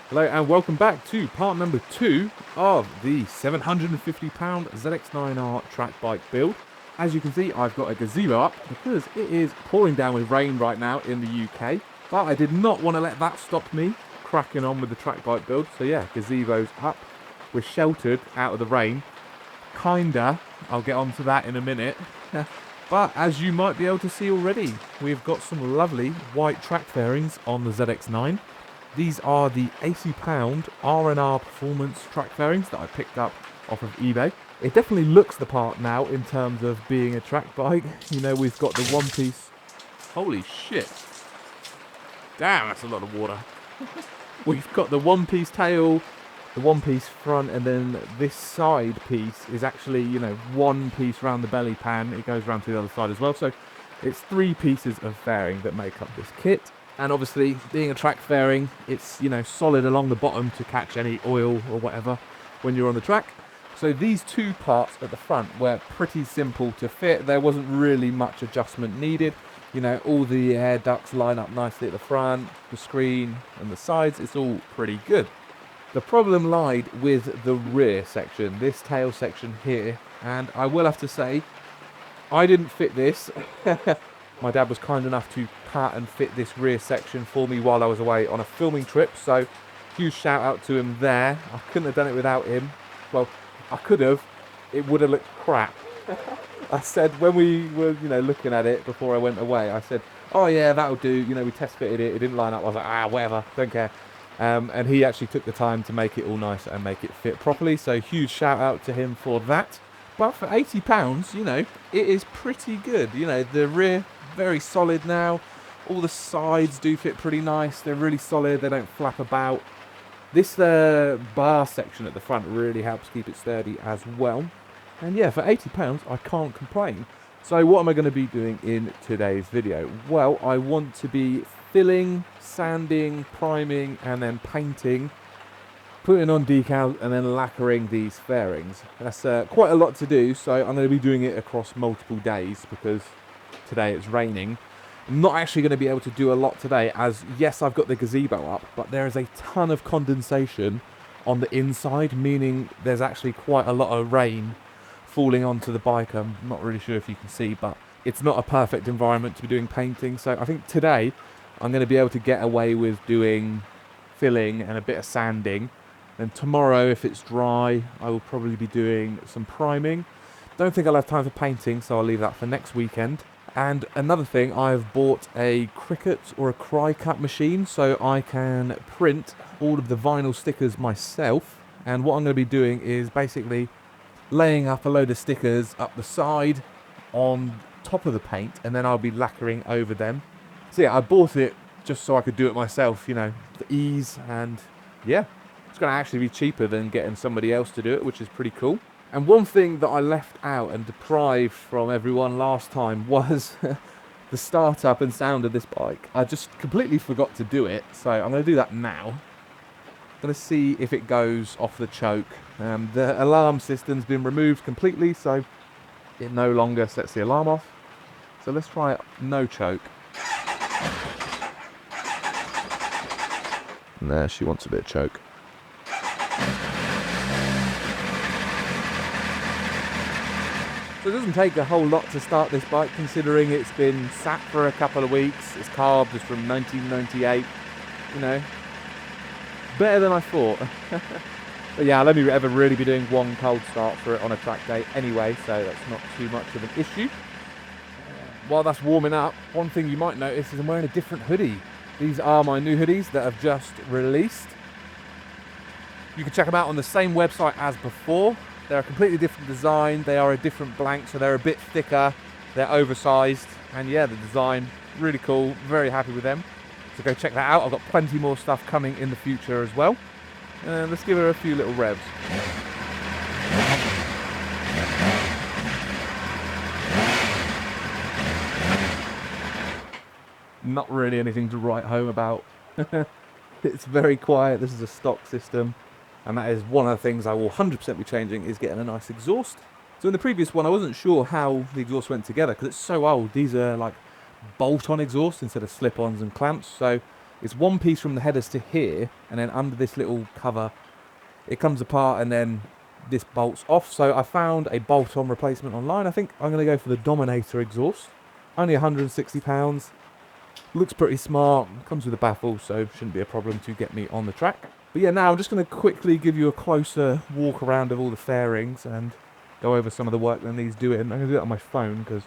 Hello and welcome back to part number 2 of the £750 ZX-9R track bike build. As you can see, I've got a gazebo up because it is pouring down with rain right now in the UK, but I did not want to let that stop me cracking on with the track bike build. So yeah, gazebo's up, we're sheltered out of the rain, kinda. I'll get onto that in a minute. But as you might be able to see already, we've got some lovely white track fairings on the ZX-9. These are the £80 RNR Performance track fairings that I picked up off of eBay. It definitely looks the part now in terms of being a track bike. You know, we've got the one piece. Holy shit. Damn, that's a lot of water. We've got the one piece tail, the one piece front, and then this side piece is actually, you know, one piece around the belly pan. It goes around to the other side as well. So it's 3 pieces of fairing that make up this kit. And obviously, being a track fairing, it's, you know, solid along the bottom to catch any oil or whatever when you're on the track. So these 2 parts at the front were pretty simple to fit. There wasn't really much adjustment needed. You know, all the air ducts line up nicely at the front, the screen and the sides. It's all pretty good. The problem lied with the rear section, this tail section here. And I will have to say, I didn't fit this. My dad was kind enough to pat and fit this rear section for me while I was away on a filming trip, so huge shout out to him there. I couldn't have done it without him. Well, I could have. It would have looked crap. I said when we were, you know, looking at it before I went away, I said, oh yeah, that'll do. You know, we test fitted it. It didn't line up. I was like, whatever, don't care. And he actually took the time to make it all nice and make it fit properly. So huge shout out to him for that. But for £80, you know, it is pretty good. You know, the rear, very solid now. All the sides do fit pretty nice. They're really solid. They don't flap about. This bar section at the front really helps keep it sturdy as well. And yeah, for £80, I can't complain. So what am I going to be doing in today's video? Well, I want to be filling, sanding, priming, and then painting, putting on decals, and then lacquering these fairings. That's quite a lot to do, so I'm going to be doing it across multiple days because today it's raining. I'm not actually going to be able to do a lot today, as yes, I've got the gazebo up, but there is a ton of condensation on the inside, meaning there's actually quite a lot of rain falling onto the bike. I'm not really sure if you can see, but it's not a perfect environment to be doing painting. So I think today I'm going to be able to get away with doing filling and a bit of sanding. Then tomorrow, if it's dry, I will probably be doing some priming. Don't think I'll have time for painting, so I'll leave that for next weekend. And another thing, I've bought a Cricut or a Cry Cut machine so I can print all of the vinyl stickers myself. And what I'm going to be doing is basically laying up a load of stickers up the side on top of the paint, and then I'll be lacquering over them. So yeah, I bought it just so I could do it myself, you know, for ease. And yeah, it's going to actually be cheaper than getting somebody else to do it, which is pretty cool. And one thing that I left out and deprived from everyone last time was the startup and sound of this bike. I just completely forgot to do it, so I'm going to do that now. I'm going to see if it goes off the choke. The alarm system's been removed completely, so it no longer sets the alarm off. So let's try it, no choke. And there, she wants a bit of choke. So it doesn't take a whole lot to start this bike, considering it's been sat for a couple of weeks. It's carved, it's from 1998, you know. Better than I thought. But yeah, I'll only ever really be doing one cold start for it on a track day anyway, so that's not too much of an issue. While that's warming up, one thing you might notice is I'm wearing a different hoodie. These are my new hoodies that have just released. You can check them out on the same website as before. They're a completely different design. They are a different blank, so they're a bit thicker. They're oversized. And yeah, the design, really cool. Very happy with them. So go check that out. I've got plenty more stuff coming in the future as well. Let's give her a few little revs. Not really anything to write home about. It's very quiet. This is a stock system. And that is one of the things I will 100% be changing, is getting a nice exhaust. So in the previous one, I wasn't sure how the exhaust went together because it's so old. These are like bolt-on exhaust instead of slip-ons and clamps. So It's one piece from the headers to here, and then under this little cover, it comes apart, and then this bolts off. So I found a bolt-on replacement online. I think I'm going to go for the Dominator exhaust. Only £160. Looks pretty smart. Comes with a baffle, so shouldn't be a problem to get me on the track. But yeah, now I'm just going to quickly give you a closer walk around of all the fairings and go over some of the work that needs doing. I'm going to do it on my phone because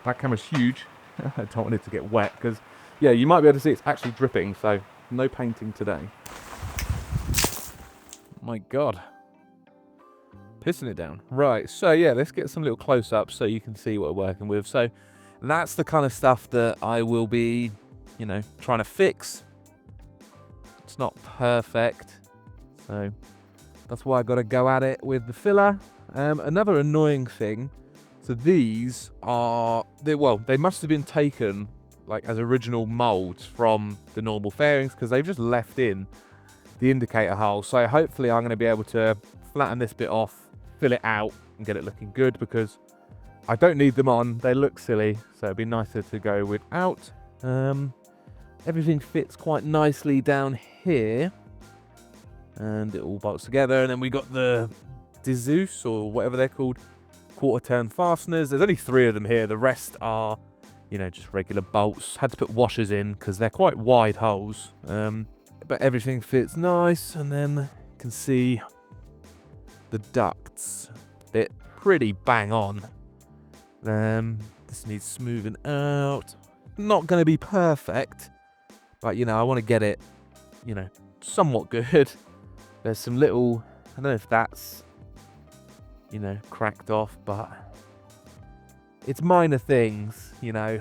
that camera's huge. I don't want it to get wet because, yeah, you might be able to see it's actually dripping, so no painting today. My God. Pissing it down. Right, so yeah, let's get some little close-ups so you can see what we're working with. So that's the kind of stuff that I will be, you know, trying to fix. It's not perfect, so that's why I got to go at it with the filler. Another annoying thing, so these are, they must have been taken like as original molds from the normal fairings because they've just left in the indicator hole. So hopefully I'm going to be able to flatten this bit off, fill it out and get it looking good because I don't need them on. They look silly, so it'd be nicer to go without. Everything fits quite nicely down here and it all bolts together. And then we got the Zeus or whatever they're called, quarter turn fasteners. There's only 3 of them here. The rest are, you know, just regular bolts. Had to put washers in because they're quite wide holes. But everything fits nice. And then you can see the ducts fit pretty bang on. This needs smoothing out. Not going to be perfect, but you know, I want to get it, you know, somewhat good. There's some little, I don't know if that's, you know, cracked off, but it's minor things, you know.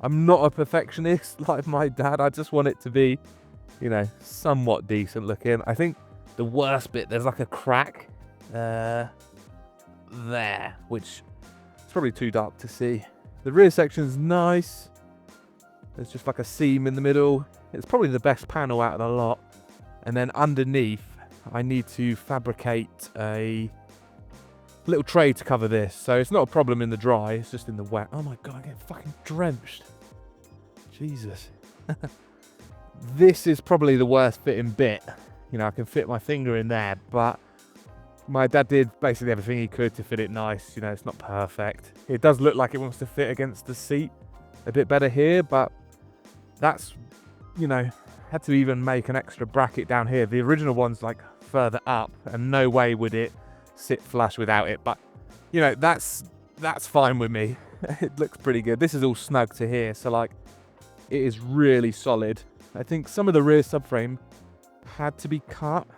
I'm not a perfectionist like my dad. I just want it to be, you know, somewhat decent looking. I think the worst bit, there's like a crack there, which is probably too dark to see. The rear section's nice. There's just like a seam in the middle. It's probably the best panel out of the lot. And then underneath, I need to fabricate a little tray to cover this. So it's not a problem in the dry, it's just in the wet. Oh my God, I'm getting fucking drenched. Jesus. This is probably the worst fitting bit. You know, I can fit my finger in there, but my dad did basically everything he could to fit it nice. You know, it's not perfect. It does look like it wants to fit against the seat a bit better here, but that's, you know, had to even make an extra bracket down here. The original one's like further up and no way would it sit flush without it, but you know, that's fine with me. It looks pretty good. This is all snug to here, so like it is really solid. I think some of the rear subframe had to be cut.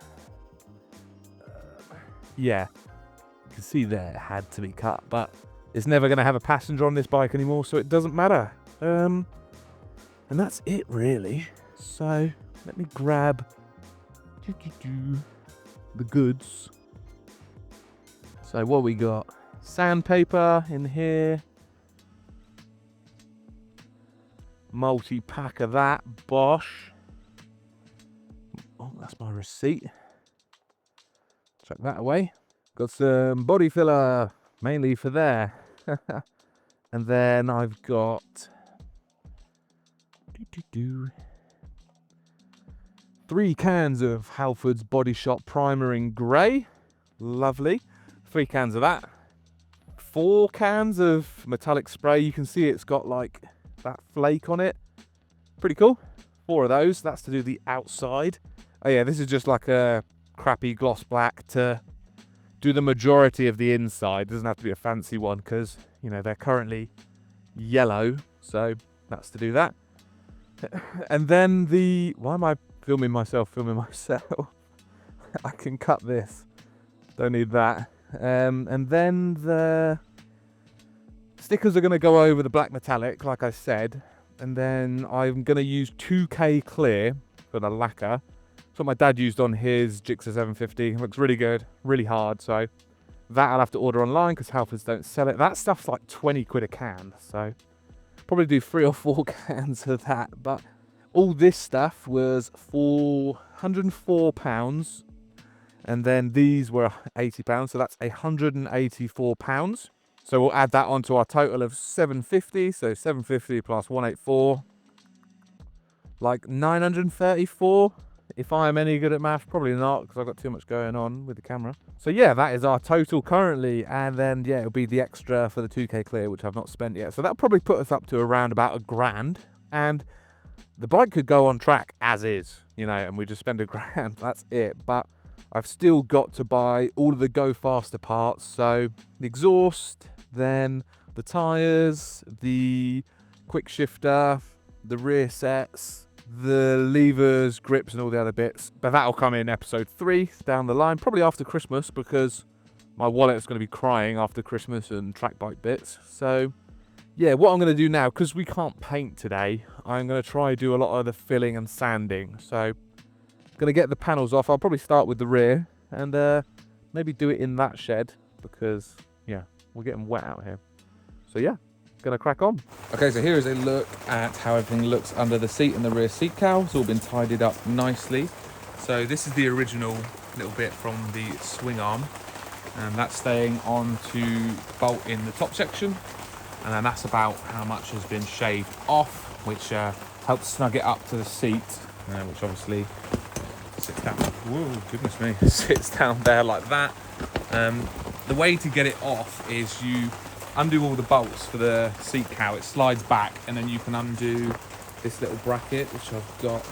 Yeah, you can see there it had to be cut, but it's never going to have a passenger on this bike anymore, so it doesn't matter. And that's it really. So let me grab the goods. So what we got? Sandpaper in here. Multi-pack of that. Bosch. Oh, that's my receipt. Chuck that away. Got some body filler, mainly for there. And then I've got 3 cans of Halford's Body Shop primer in grey. Lovely. 3 cans of that. 4 cans of metallic spray. You can see it's got like that flake on it. Pretty cool. 4 of those. That's to do the outside. Oh yeah, this is just like a crappy gloss black to do the majority of the inside. Doesn't have to be a fancy one because, you know, they're currently yellow. So that's to do that. And then why am I filming myself? I can cut this. Don't need that. And then the stickers are going to go over the black metallic, like I said. And then I'm going to use 2K clear for the lacquer. That's what my dad used on his Gixxer 750. It looks really good, really hard. So that I'll have to order online because Halfords don't sell it. That stuff's like 20 quid a can. So probably do 3 or 4 cans of that. But all this stuff was £104. And then these were £80. So that's £184. So we'll add that onto our total of 750. So 750 plus 184. like 934. If I am any good at math, probably not, because I've got too much going on with the camera. So yeah, that is our total currently, and then yeah, it'll be the extra for the 2K clear, which I've not spent yet. So that'll probably put us up to around about £1,000, and the bike could go on track as is, you know, and we just spend £1,000. That's it. But I've still got to buy all of the go faster parts, so the exhaust, then the tires, the quick shifter, the rear sets, the levers, grips, and all the other bits. But that'll come in episode 3 down the line, probably after Christmas, because my wallet's going to be crying after Christmas and track bike bits. So yeah, what I'm going to do now, because we can't paint today, I'm going to try do a lot of the filling and sanding. So I'm going to get the panels off. I'll probably start with the rear and maybe do it in that shed, because yeah, we're getting wet out here. So yeah, gonna crack on. Okay, so here is a look at how everything looks under the seat and the rear seat cowl. It's all been tidied up nicely. So this is the original little bit from the swing arm, and that's staying on to bolt in the top section, and then that's about how much has been shaved off, which helps snug it up to the seat, which obviously sits down. Whoa, goodness me, sits down there like that. The way to get it off is you undo all the bolts for the seat cowl. It slides back, and then you can undo this little bracket, which I've got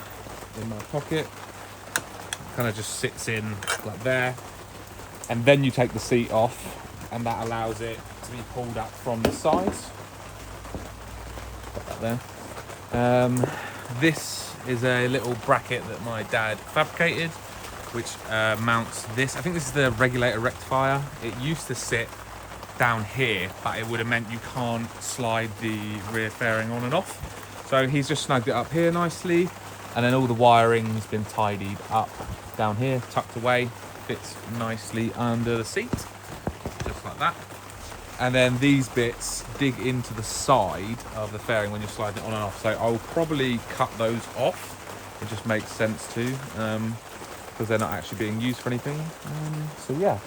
in my pocket. It kind of just sits in like there, and then you take the seat off, and that allows it to be pulled up from the sides. Put that there. This is a little bracket that my dad fabricated, which mounts this. I think this is the regulator rectifier. It used to sit down here, but it would have meant you can't slide the rear fairing on and off. So he's just snugged it up here nicely, and then all the wiring's been tidied up down here, tucked away, fits nicely under the seat, just like that. And then these bits dig into the side of the fairing when you're sliding it on and off. So I'll probably cut those off. It just makes sense to, because they're not actually being used for anything. So yeah,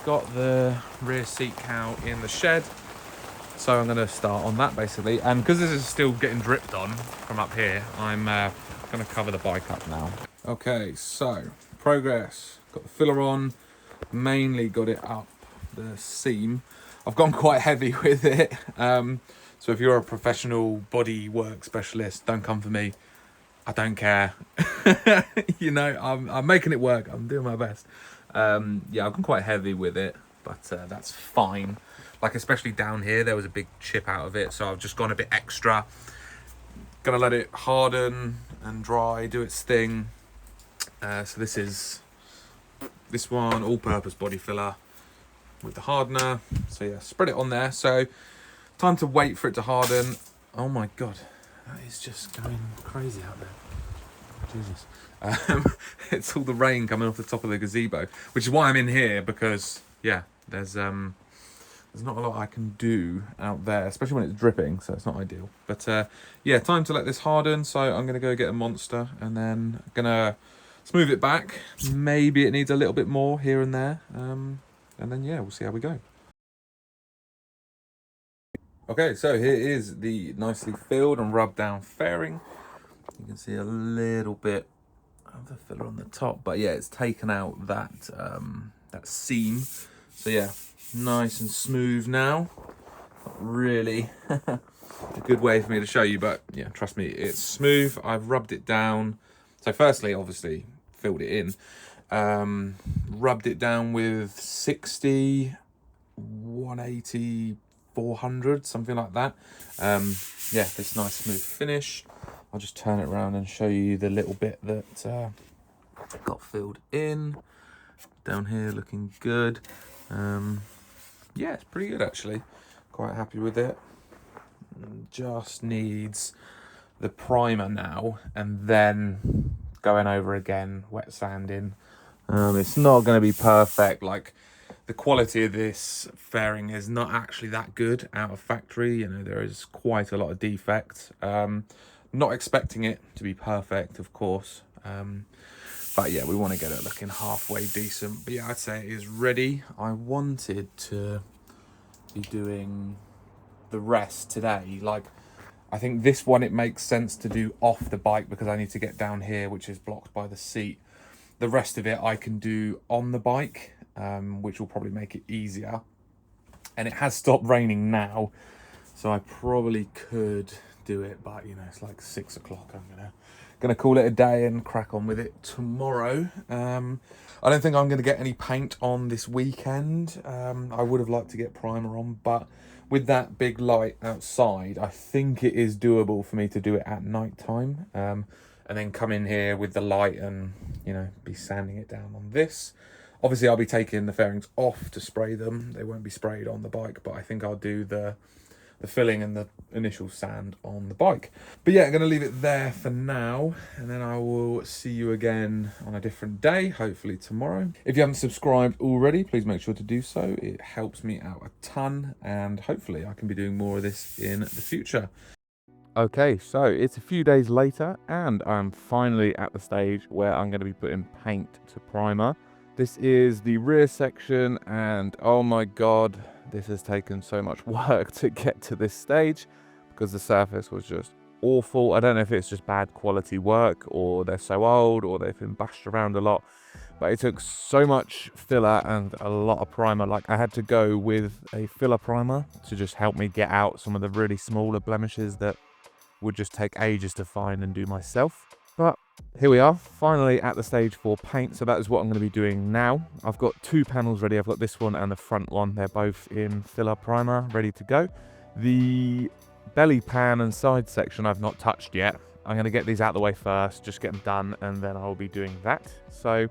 got the rear seat cowl in the shed, so I'm going to start on that basically. And because this is still getting dripped on from up here, I'm going to cover the bike up now. Okay, so progress. Got the filler on, mainly got it up the seam. I've gone quite heavy with it, so if you're a professional body work specialist, don't come for me. I don't care. You know, I'm making it work. I'm doing my best. Yeah, I've gone quite heavy with it, but that's fine. Like, especially down here, there was a big chip out of it, so I've just gone a bit extra. Gonna let it harden and dry, do its thing. So this is this one, all-purpose body filler with the hardener. So yeah, spread it on there. So time to wait for it to harden. Oh my god, that is just going crazy out there. Jesus. It's all the rain coming off the top of the gazebo, which is why I'm in here, because yeah, there's not a lot I can do out there, especially when it's dripping, so it's not ideal. But yeah, time to let this harden. So I'm gonna go get a monster, and then I'm gonna smooth it back. Maybe it needs a little bit more here and there, and then yeah, we'll see how we go. Okay, so here is the nicely filled and rubbed down fairing. You can see a little bit of the filler on the top, but yeah, it's taken out that that seam. So yeah, nice and smooth now. Not really a good way for me to show you, but yeah, trust me, it's smooth. I've rubbed it down. So firstly, obviously, filled it in. Rubbed it down with 60, 180, 400, something like that. Yeah, this nice smooth finish. I'll just turn it around and show you the little bit that got filled in. Down here looking good. Yeah, it's pretty good actually. Quite happy with it. Just needs the primer now, and then going over again, wet sanding. It's not going to be perfect. Like, the quality of this fairing is not actually that good out of factory. You know, there is quite a lot of defects. Not expecting it to be perfect, of course. But yeah, we want to get it looking halfway decent. But yeah, I'd say it is ready. I wanted to be doing the rest today. Like, I think this one, it makes sense to do off the bike because I need to get down here, which is blocked by the seat. The rest of it I can do on the bike, which will probably make it easier. And it has stopped raining now, so I probably could do it, but you know, it's like 6 o'clock. I'm gonna call it a day and crack on with it tomorrow. I don't think I'm gonna get any paint on this weekend. I would have liked to get primer on, but with that big light outside, I think it is doable for me to do it at night time, and then come in here with the light and, you know, be sanding it down on this. Obviously, I'll be taking the fairings off to spray them. They won't be sprayed on the bike, but I think I'll do the filling and the initial sand on the bike. But yeah, I'm going to leave it there for now, and then I will see you again on a different day, hopefully tomorrow. If you haven't subscribed already, please make sure to do so. It helps me out a ton, and hopefully I can be doing more of this in the future. Okay, so it's a few days later, and I'm finally at the stage where I'm going to be putting paint to primer. This is the rear section, and oh my god, this has taken so much work to get to this stage because the surface was just awful. I don't know if it's just bad quality work, or they're so old, or they've been bashed around a lot, but it took so much filler and a lot of primer. Like, I had to go with a filler primer to just help me get out some of the really smaller blemishes that would just take ages to find and do myself. But here we are, finally at the stage for paint. So that is what I'm going to be doing now. I've got 2 panels ready. I've got this one and the front one. They're both in filler primer, ready to go. The belly pan and side section I've not touched yet. I'm going to get these out of the way first, just get them done, and then I'll be doing that. So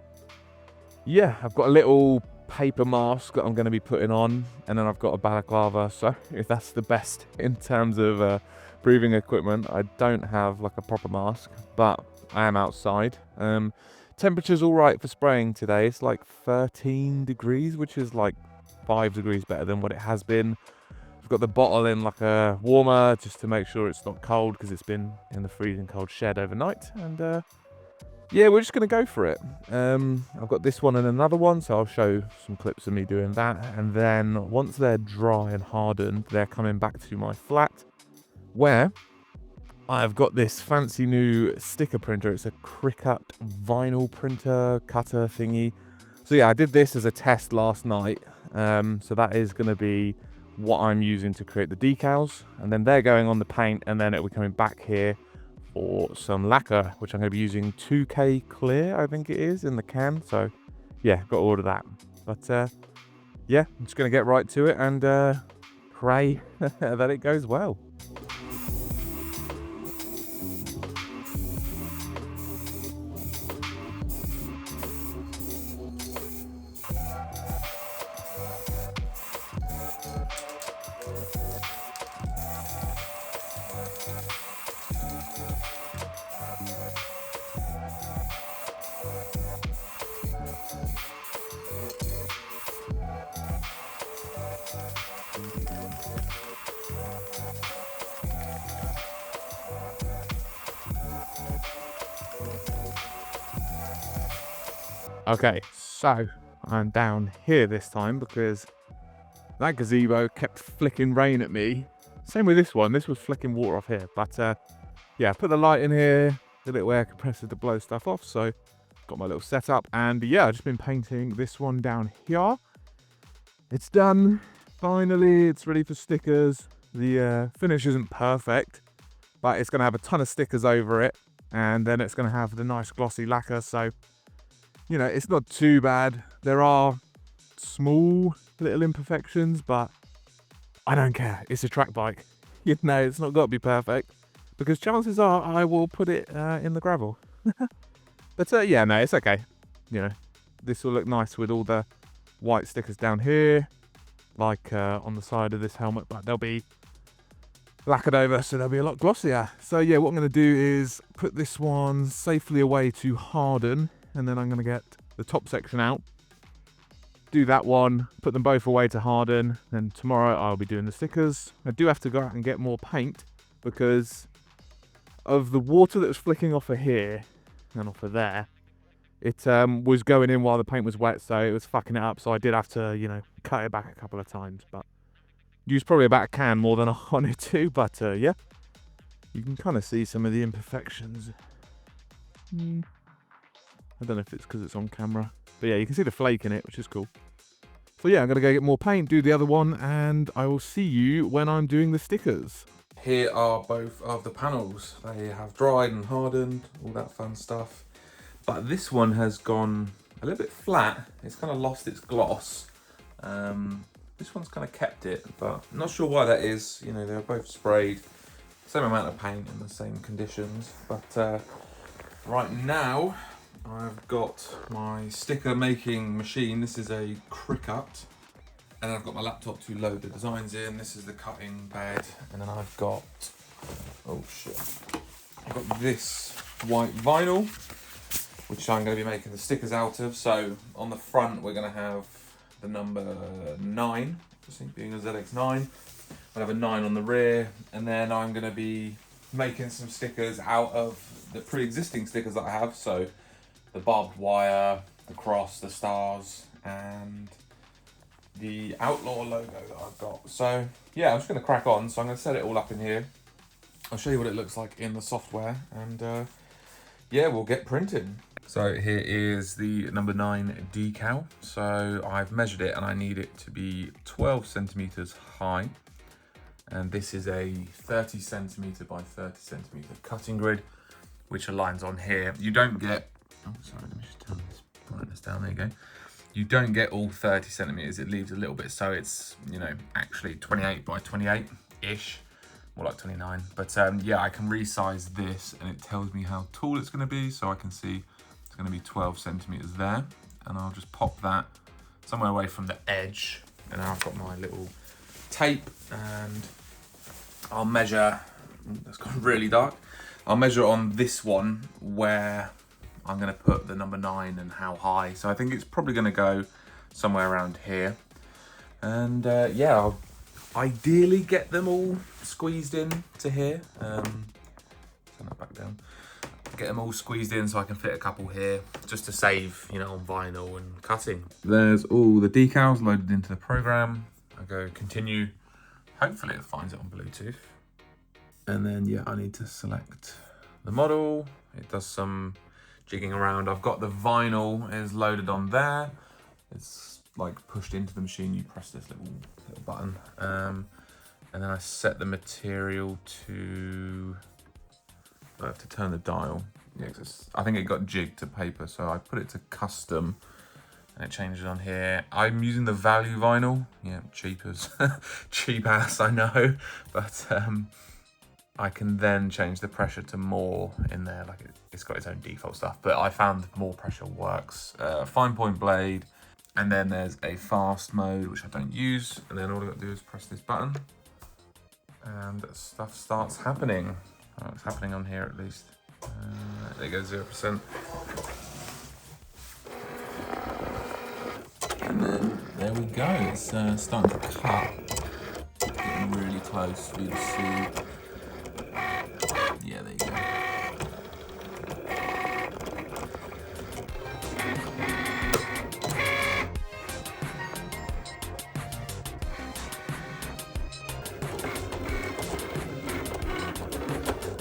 yeah, I've got a little paper mask that I'm going to be putting on, and then I've got a balaclava. So if that's the best in terms of breathing equipment. I don't have like a proper mask, but I am outside. Temperature's all right for spraying today. It's like 13 degrees, which is like 5 degrees better than what it has been. I've got the bottle in like a warmer just to make sure it's not cold, because it's been in the freezing cold shed overnight. And yeah, we're just going to go for it. I've got this one and another one, so I'll show some clips of me doing that. And then once they're dry and hardened, they're coming back to my flat, where I've got this fancy new sticker printer. It's a Cricut vinyl printer cutter thingy. So yeah, I did this as a test last night. So that is going to be what I'm using to create the decals. And then they're going on the paint, and then it'll be coming back here for some lacquer, which I'm going to be using 2K clear, I think it is, in the can. So yeah, got all of that. But yeah, I'm just going to get right to it and pray that it goes well. Okay, so I'm down here this time because that gazebo kept flicking rain at me. Same with this one. This was flicking water off here. But yeah, put the light in here, the little air compressor to blow stuff off. So got my little setup, and yeah, I've just been painting this one down here. It's done. Finally, it's ready for stickers. The finish isn't perfect, but it's going to have a ton of stickers over it, and then it's going to have the nice glossy lacquer. So you know, it's not too bad. There are small little imperfections, but I don't care. It's a track bike. You know, it's not got to be perfect, because chances are I will put it in the gravel. But yeah, no, it's okay. You know, this will look nice with all the white stickers down here, like on the side of this helmet, but they'll be lacquered over, so they'll be a lot glossier. So yeah, what I'm going to do is put this one safely away to harden, and then I'm going to get the top section out, do that one, put them both away to harden, and tomorrow I'll be doing the stickers. I do have to go out and get more paint because of the water that was flicking off of here and off of there. It was going in while the paint was wet, so it was fucking it up, so I did have to, you know, cut it back a couple of times, but used probably about a can more than I wanted to, but yeah. You can kind of see some of the imperfections. I don't know if it's because it's on camera, but yeah, you can see the flake in it, which is cool. So yeah, I'm gonna go get more paint, do the other one, and I will see you when I'm doing the stickers. Here are both of the panels. They have dried and hardened, all that fun stuff. But this one has gone a little bit flat. It's kind of lost its gloss. This one's kind of kept it, but I'm not sure why that is. You know, they're both sprayed, same amount of paint in the same conditions. But right now, I've got my sticker making machine. This is a Cricut. And I've got my laptop to load the designs in. This is the cutting bed. And then I've got, oh shit. I've got this white vinyl, which I'm going to be making the stickers out of. So on the front, we're going to have the number 9, being a ZX-9. I'll have a 9 on the rear. And then I'm going to be making some stickers out of the pre-existing stickers that I have. So the barbed wire, the cross, the stars, and the Outlaw logo that I've got. So yeah, I'm just going to crack on. So I'm going to set it all up in here. I'll show you what it looks like in the software, and yeah, we'll get printing. So here is the number 9 decal. So I've measured it and I need it to be 12 centimeters high. And this is a 30 centimeter by 30 centimeter cutting grid, which aligns on here. You don't get, oh sorry, let me just turn this brightness down, there you go. You don't get all 30 centimeters, it leaves a little bit, so it's, you know, actually 28 by 28-ish, more like 29. But yeah, I can resize this and it tells me how tall it's gonna be, so I can see it's gonna be 12 centimeters there. And I'll just pop that somewhere away from the edge. And now I've got my little tape and I'll measure, that's gone really dark. I'll measure on this one where I'm gonna put the number 9 and how high. So I think it's probably gonna go somewhere around here. And yeah, I'll ideally get them all squeezed in to here. Turn that back down. Get them all squeezed in so I can fit a couple here, just to save, you know, on vinyl and cutting. There's all the decals loaded into the program. I go continue. Hopefully it finds it on Bluetooth. And then yeah, I need to select the model. It does some jigging around. I've got the vinyl is loaded on there. It's like pushed into the machine. You press this little button. And then I set the material to, I have to turn the dial. Yeah, I think it got jigged to paper, so I put it to custom and it changes on here. I'm using the value vinyl. Yeah, cheap ass, I know. But I can then change the pressure to more in there, like it's got its own default stuff, but I found more pressure works. Fine point blade, and then there's a fast mode, which I don't use, and then all I got to do is press this button, and stuff starts happening. Oh, it's happening on here at least. There you go, 0%. And then there we go, it's starting to cut. Getting really close for you to see. Yeah, there you go.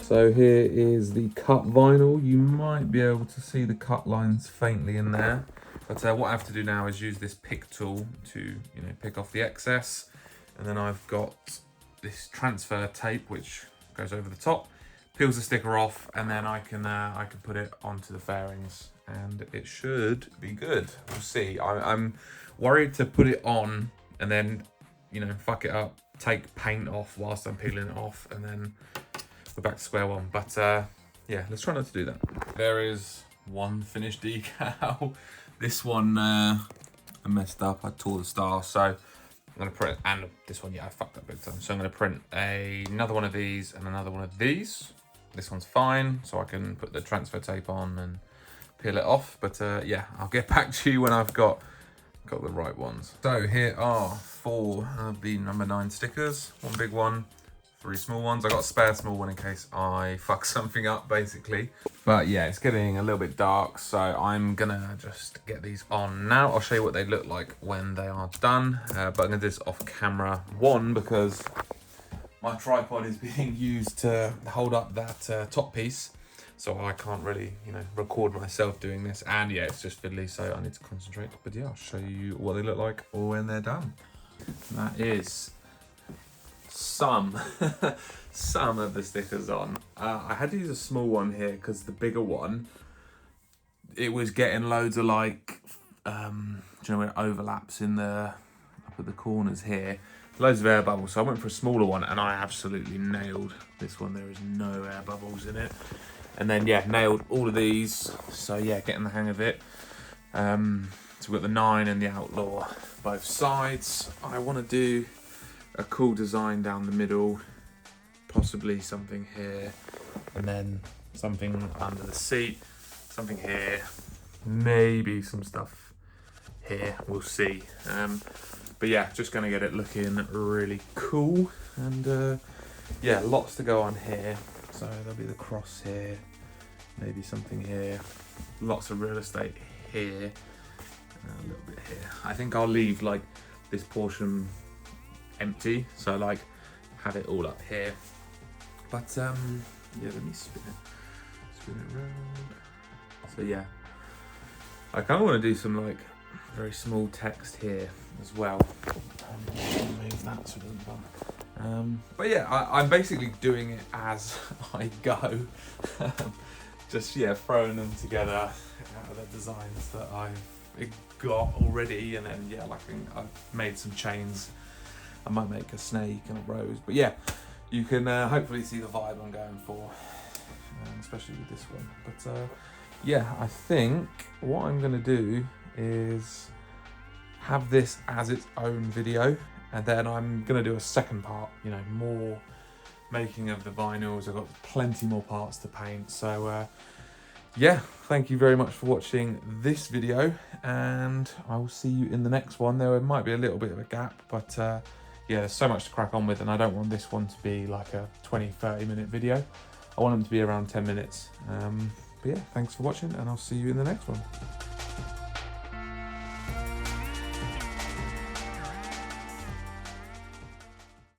So here is the cut vinyl. You might be able to see the cut lines faintly in there. But what I have to do now is use this pick tool to, you know, pick off the excess. And then I've got this transfer tape, which goes over the top, peels the sticker off, and then I can put it onto the fairings, and it should be good. We'll see. I'm worried to put it on and then, you know, fuck it up, take paint off whilst I'm peeling it off, and then we're back to square one. But yeah, let's try not to do that. There is one finished decal. This one I messed up. I tore the star, so I'm gonna print, and this one, yeah, I fucked up big time. So I'm gonna print another one of these and another one of these. This one's fine, so I can put the transfer tape on and peel it off. But yeah, I'll get back to you when I've got the right ones. So here are 4 of the number 9 stickers. One big one, 3 small ones. I got a spare small one in case I fuck something up, basically. But yeah, it's getting a little bit dark, so I'm gonna just get these on now. I'll show you what they look like when they are done. But I'm gonna do this off camera. One, because my tripod is being used to hold up that top piece, so I can't really, you know, record myself doing this. And yeah, it's just fiddly, so I need to concentrate. But yeah, I'll show you what they look like when they're done. That is some some of the stickers on. I had to use a small one here because the bigger one, it was getting loads of like, do you know where it overlaps in the, up at the corners here, loads of air bubbles. So I went for a smaller one and I absolutely nailed this one. There is no air bubbles in it. And then yeah, nailed all of these. So yeah, getting the hang of it. So we've got the 9 and the Outlaw both sides. I want to do a cool design down the middle, possibly something here, and then something under the seat, something here, maybe some stuff here, we'll see. But yeah, just gonna get it looking really cool. And yeah, lots to go on here. So there'll be the cross here, maybe something here, lots of real estate here, a little bit here. I think I'll leave like this portion empty, so like have it all up here. But yeah, let me spin it around. So yeah, I kind of want to do some like very small text here as well. Move that so it doesn't bump. But yeah, I'm basically doing it as I go. Just yeah, throwing them together out of the designs that I've got already, and then yeah, like I've made some chains. I might make a snake and a rose, but yeah, you can hopefully see the vibe I'm going for, especially with this one. But yeah, I think what I'm gonna do is have this as its own video, and then I'm gonna do a second part, you know, more making of the vinyls. I've got plenty more parts to paint. So yeah, thank you very much for watching this video, and I will see you in the next one. There might be a little bit of a gap, but yeah, there's so much to crack on with, and I don't want this one to be like a 20-30 minute video. I want them to be around 10 minutes. But yeah, thanks for watching, and I'll see you in the next one.